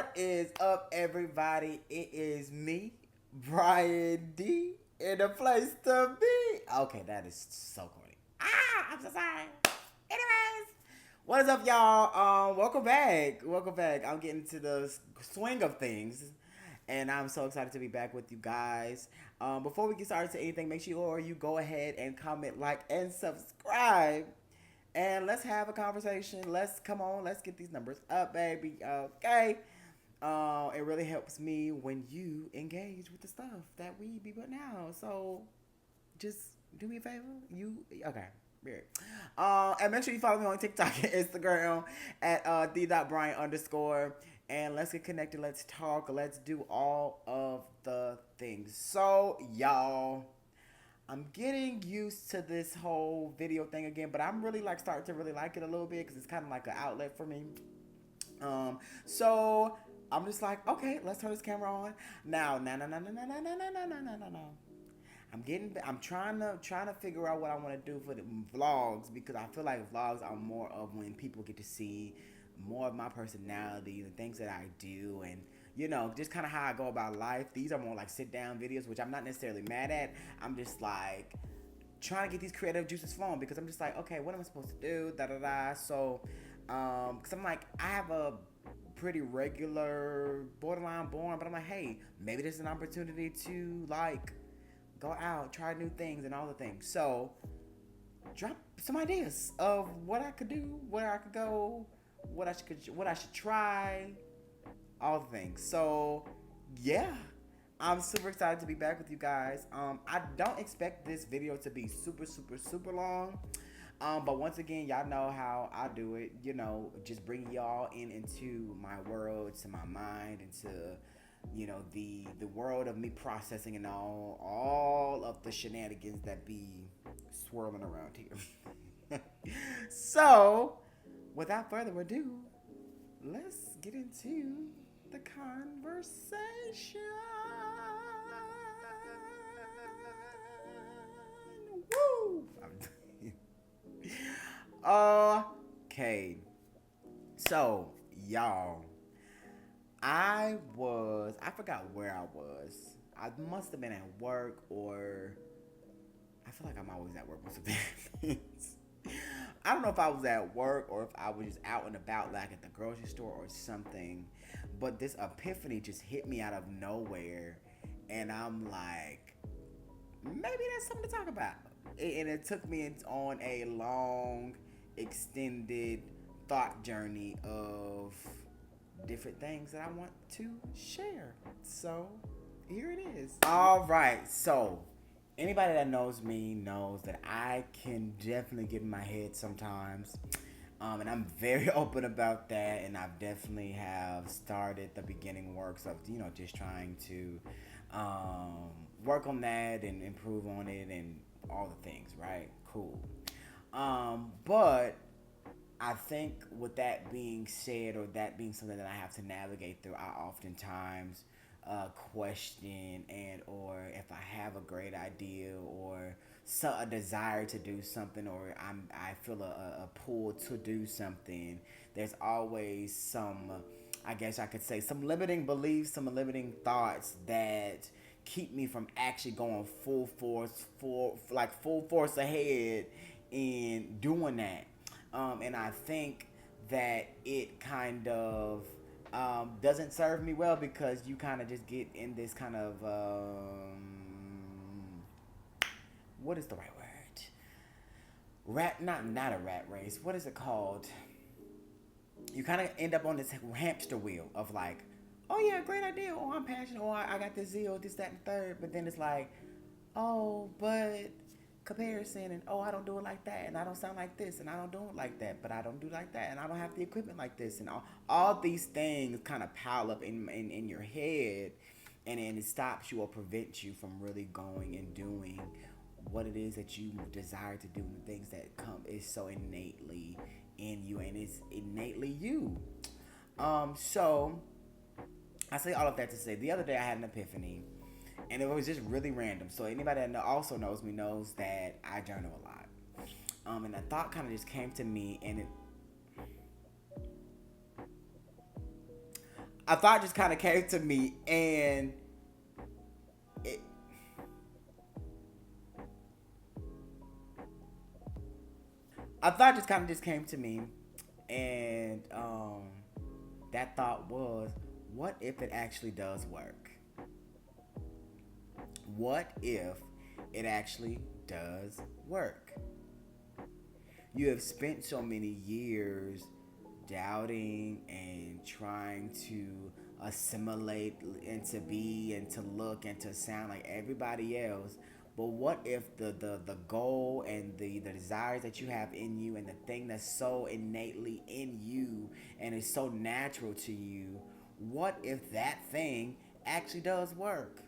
What is up, everybody? It is me, Brian D, in the place to be. Okay, that is so corny. I'm so sorry. Anyways, what is up, y'all? Welcome back. Welcome back. I'm getting to the swing of things, and I'm so excited to be back with you guys. Before we get started to anything, make sure you go ahead and comment, like, and subscribe. And let's have a conversation. Let's come on. Let's get these numbers up, baby. Okay. It really helps me when you engage with the stuff that we be putting out. So just do me a favor. You okay? Weird. And make sure you follow me on TikTok and Instagram at the.brian underscore. And let's get connected. Let's talk. Let's do all of the things. So y'all, I'm getting used to this whole video thing again, but I'm really like starting to really like it a little bit because it's kind of like an outlet for me. So I'm just like, okay, let's turn this camera on now. No, no, no, no, no, no, no, no, no, no, no, no. I'm trying to figure out what I want to do for the vlogs because I feel like vlogs are more of when people get to see more of my personality, the things that I do, and just kind of how I go about life. These are more like sit down videos, which I'm not necessarily mad at. I'm just like trying to get these creative juices flowing because I'm just like, okay, what am I supposed to do? Da da da. So, because I'm like, I have a pretty regular, borderline boring, but I'm like, hey, maybe there's an opportunity to like go out, try new things, and all the things. So, drop some ideas of what I could do, where I could go, what I should try, all the things. So, yeah, I'm super excited to be back with you guys. I don't expect this video to be super, super, super long. But once again, y'all know how I do it. Just bring y'all into my world, to my mind, into the world of me processing and all of the shenanigans that be swirling around here. So, without further ado, let's get into the conversation. Woo! Okay. So, y'all, I forgot where I was. I must have been at work, or I feel like I'm always at work most of the time. I don't know if I was at work or if I was just out and about, like at the grocery store or something. But this epiphany just hit me out of nowhere. And I'm like, maybe that's something to talk about. And it took me on a long, extended thought journey of different things that I want to share. So here it is. All right. So anybody that knows me knows that I can definitely get in my head sometimes. And I'm very open about that, and I've definitely have started the beginning works of just trying to work on that and improve on it and all the things, right? Cool. But I think with that being said, or that being something that I have to navigate through, I oftentimes question or if I have a great idea or a desire to do something, or I feel a pull to do something. There's always some, I guess I could say, some limiting beliefs, some limiting thoughts that keep me from actually going full force ahead in doing that. And I think that it kind of doesn't serve me well because you kind of just get in this kind of what is the right word? Not a rat race. What is it called? You kind of end up on this hamster wheel of like, oh yeah, great idea. Oh, I'm passionate. Oh, I got this zeal, this, that, and third. But then it's like, oh, but comparison, and oh, I don't do it like that, and I don't sound like this, and I don't do it like that, but I don't do like that, and I don't have the equipment like this, and all these things kind of pile up in your head, and it stops you or prevents you from really going and doing what it is that you desire to do, and the things that come is so innately in you, and it's innately you. So I say all of that to say, the other day I had an epiphany, and it was just really random. So anybody that also knows me knows that I journal a lot. And that thought kind of just came to me, and a thought just kind of came to me, and it, a thought just came to me, and that thought was, what if it actually does work? What if it actually does work? You have spent so many years doubting and trying to assimilate and to be and to look and to sound like everybody else. But what if the goal and the desires that you have in you and the thing that's so innately in you and is so natural to you, what if that thing actually does work?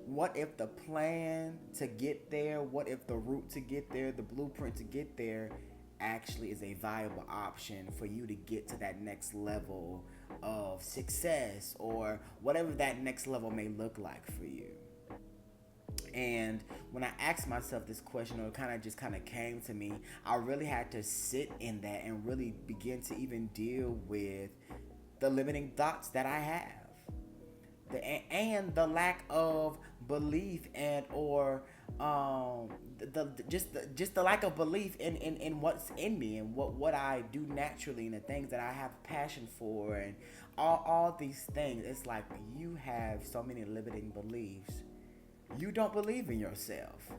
What if the plan to get there, what if the route to get there, the blueprint to get there actually is a viable option for you to get to that next level of success or whatever that next level may look like for you? And when I asked myself this question, or it kind of came to me, I really had to sit in that and really begin to even deal with the limiting thoughts that I have, and the lack of belief and or just the lack of belief in what's in me and what I do naturally and the things that I have passion for and all these things. It's like you have so many limiting beliefs. You don't believe in yourself.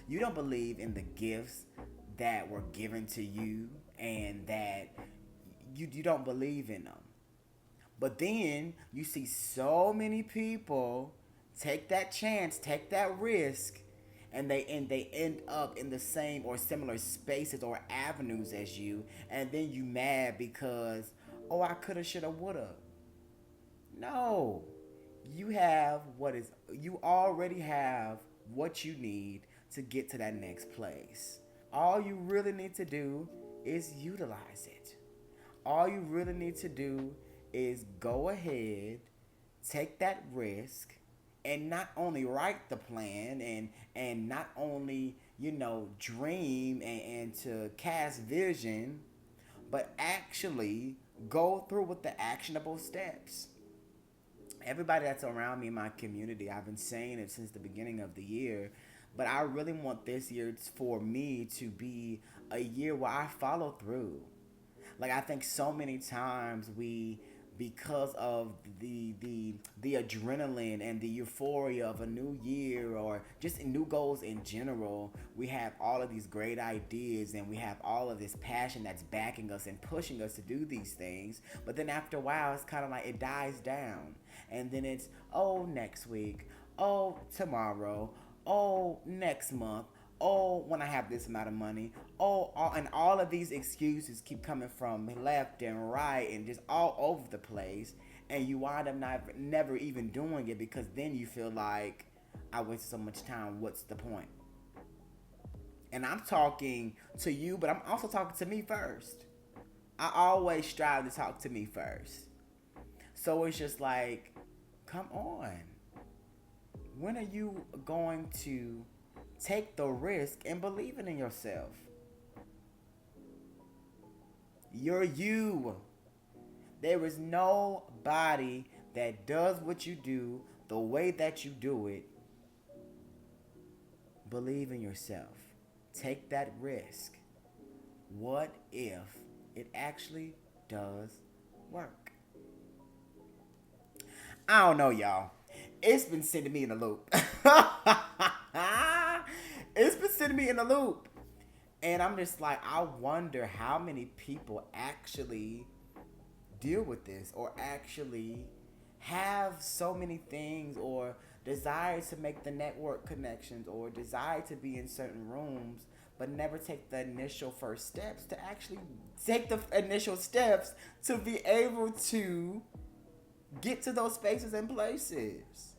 You don't believe in the gifts that were given to you and that you don't believe in them. But then you see so many people take that chance, take that risk, and they end up in the same or similar spaces or avenues as you, and then you mad because, oh, I coulda, shoulda, woulda. No, you already have what you need to get to that next place. All you really need to do is utilize it. All you really need to do is go ahead, take that risk, and not only write the plan and not only, dream and to cast vision, but actually go through with the actionable steps. Everybody that's around me in my community, I've been saying it since the beginning of the year, but I really want this year for me to be a year where I follow through. Like, I think so many times because of the adrenaline and the euphoria of a new year or just new goals in general, we have all of these great ideas and we have all of this passion that's backing us and pushing us to do these things. But then after a while, it's kind of like it dies down, and then it's, oh, next week, oh, tomorrow, oh, next month, oh, when I have this amount of money, oh, and all of these excuses keep coming from left and right and just all over the place, and you wind up never even doing it because then you feel like, I wasted so much time. What's the point? And I'm talking to you, but I'm also talking to me first. I always strive to talk to me first. So it's just like, come on. When are you going to take the risk and believe in yourself? You're you. There is nobody that does what you do the way that you do it. Believe in yourself. Take that risk. What if it actually does work? I don't know, y'all. It's been sending me in a loop. It's been sending me in a loop. And I'm just like, I wonder how many people actually deal with this or actually have so many things or desire to make the network connections or desire to be in certain rooms but never take the initial first steps to actually take the initial steps to be able to get to those spaces and places.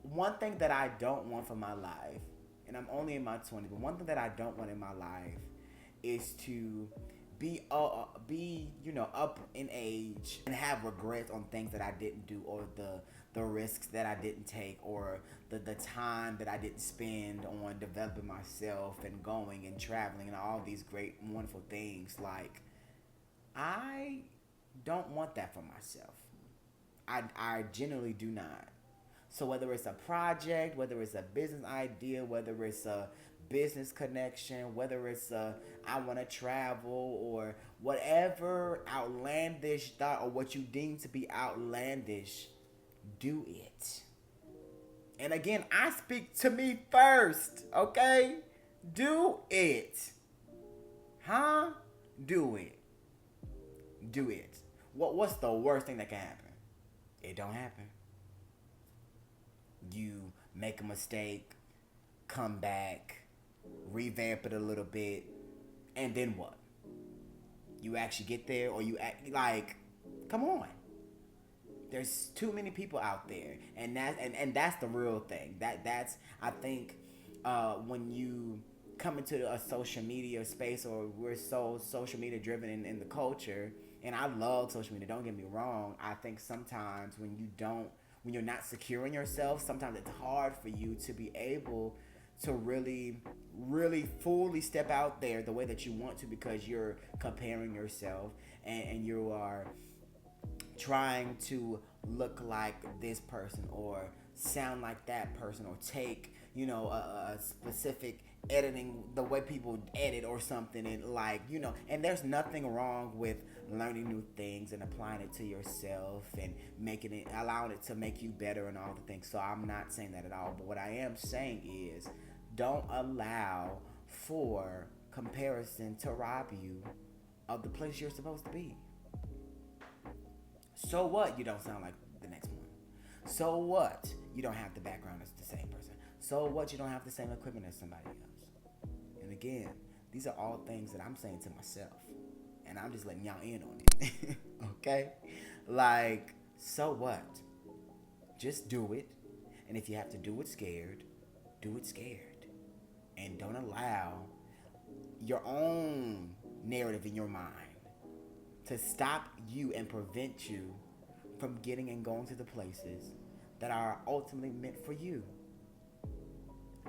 One thing that I don't want for my life, and I'm only in my 20s, but one thing that I don't want in my life is to be up in age and have regrets on things that I didn't do or the risks that I didn't take or the time that I didn't spend on developing myself and going and traveling and all these great wonderful things. Like, I don't want that for myself. I genuinely do not. So whether it's a project, whether it's a business idea, whether it's a business connection, whether it's a I want to travel or whatever outlandish thought or what you deem to be outlandish, do it. And again, I speak to me first, okay? Do it. Huh? Do it. Do it. What's the worst thing that can happen? It don't happen. You make a mistake, come back, revamp it a little bit, and then what? You actually get there, or you act like, come on. There's too many people out there, and that's the real thing. That's I think when you come into a social media space, or we're so social media driven in the culture, and I love social media. Don't get me wrong. I think sometimes when you're not secure in yourself, sometimes it's hard for you to be able to really, really fully step out there the way that you want to, because you're comparing yourself and you are trying to look like this person or sound like that person, or take a specific editing the way people edit or something, and and there's nothing wrong with learning new things and applying it to yourself and allowing it to make you better and all the things. So I'm not saying that at all, but what I am saying is, don't allow for comparison to rob you of the place you're supposed to be. So what you don't sound like the next one? So what you don't have the background as the same person? So what you don't have the same equipment as somebody else? And again, these are all things that I'm saying to myself, and I'm just letting y'all in on it. Okay? So what? Just do it. And if you have to do it scared, do it scared. And don't allow your own narrative in your mind to stop you and prevent you from getting and going to the places that are ultimately meant for you.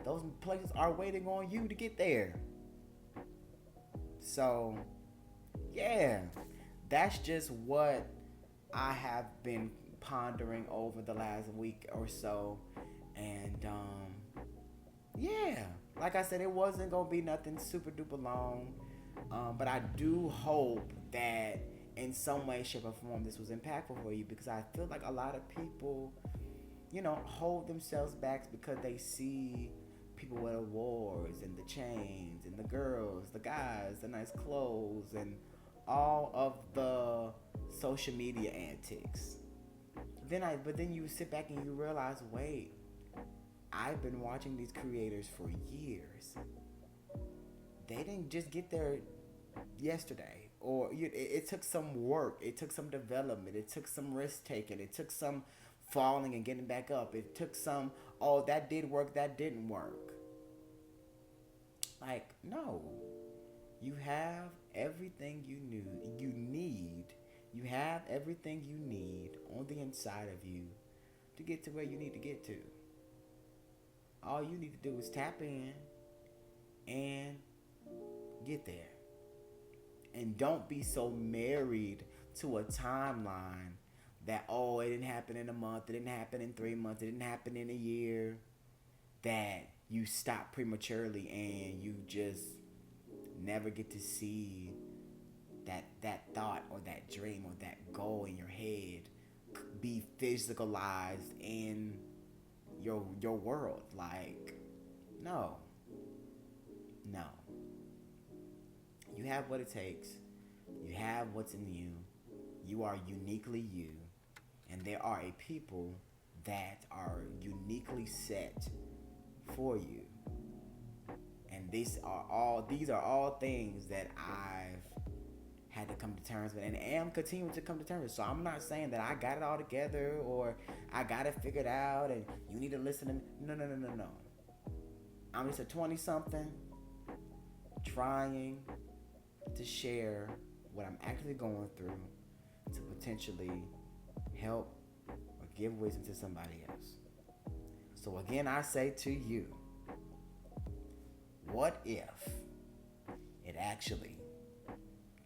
Those places are waiting on you to get there. So, yeah, that's just what I have been pondering over the last week or so. And, yeah, like I said, it wasn't going to be nothing super duper long. But I do hope that in some way, shape, or form this was impactful for you, because I feel like a lot of people, hold themselves back because they see people with awards and the chains and the girls, the guys, the nice clothes, and all of the social media antics. But then you sit back and you realize, wait, I've been watching these creators for years. They didn't just get there yesterday, or it took some work, it took some development, it took some risk taking, it took some falling and getting back up, it took some, that did work, that didn't work. No, you have everything you need. You have everything you need on the inside of you to get to where you need to get to. All you need to do is tap in and get there. And don't be so married to a timeline that, it didn't happen in a month, it didn't happen in 3 months, it didn't happen in a year, that you stop prematurely and you just never get to see that thought or that dream or that goal in your head be physicalized in your world. No. You have what it takes. You have what's in you. You are uniquely you. And there are a people that are uniquely set for you. And these are all things that I've had to come to terms with and am continuing to come to terms with. So I'm not saying that I got it all together or I got it figured out and you need to listen to me. No. I'm just a 20-something trying to share what I'm actually going through to potentially help or give wisdom to somebody else. So again, I say to you, what if it actually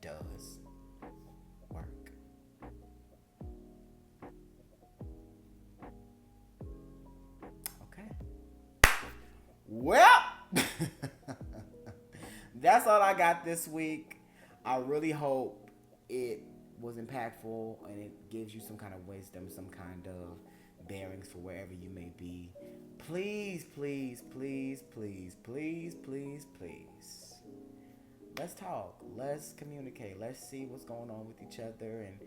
does work? that's all I got this week. I really hope it was impactful and it gives you some kind of wisdom, some kind of bearings for wherever you may be. Please, please, please, please, please, please, please. Let's talk. Let's communicate. Let's see what's going on with each other. And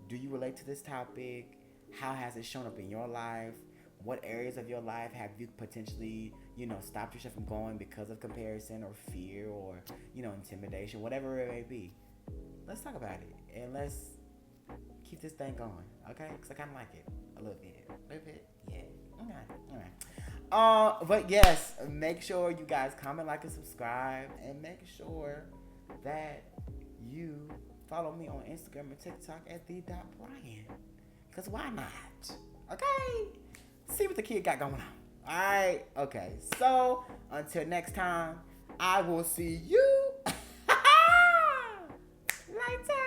do you relate to this topic? How has it shown up in your life? What areas of your life have you potentially, stopped yourself from going because of comparison or fear or, intimidation, whatever it may be? Let's talk about it and let's keep this thing going, okay? Because I kind of like it a little bit, yeah. Okay, all right. But yes, make sure you guys comment, like, and subscribe, and make sure that you follow me on Instagram and TikTok at the.Brian. Because why not? Okay? See what the kid got going on. Alright? Okay. So, until next time, I will see you later.